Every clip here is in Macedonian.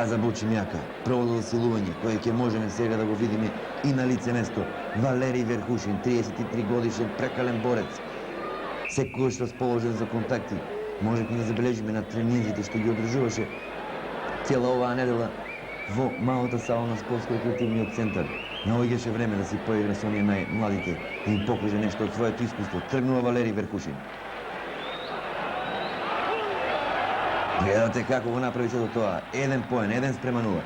Да забучи мјака, прво засилување, кое ќе можеме сега да го видиме и на лице место. Валери Верхушин, 33 годишен прекален борец, секојаш расположен за контакти. Можехме да забележиме на тренинзите што ги одржуваше цела оваа недела во малата сала на спортско-рекреативниот центар. Наоѓаше време да си поигра со оние најмладите, да им покаже нешто од своето искуство. Тргнува Валери Верхушин. Гледате како го направи се до тоа. 1 поен, 1:0.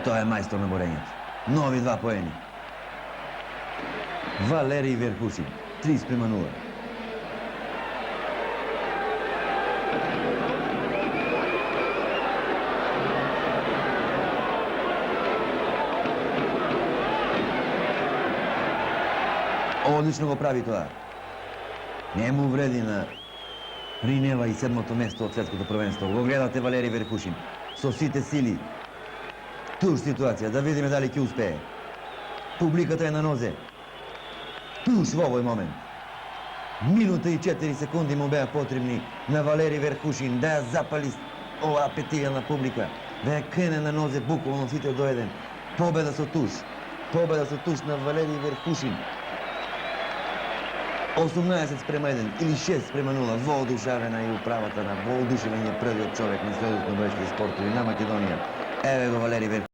Тоа е мајстор на борењето. Нови 2 поени. Валери Верхушин, 3:0. Одлично го прави тоа. Не му вреди на Ринева и 7-то место од светското првенство. Го гледате Валери Верхушин со сите сили. Туж ситуација, да видиме дали ќе успее. Публиката е на нозе. Туж во овој момент. Минута и 4 секунди му беа потребни на Валери Верхушин да ја запали оваа петилјана публика, да ја крене на нозе буквално сите до еден. Победа со туж. Победа со туж на Валери Верхушин. 18:1 или 6:0, воодушевена и управата на воодушевен е првиот човек на Сојузот на брајски спортови на Македонија. Еве го Валери Верхушин.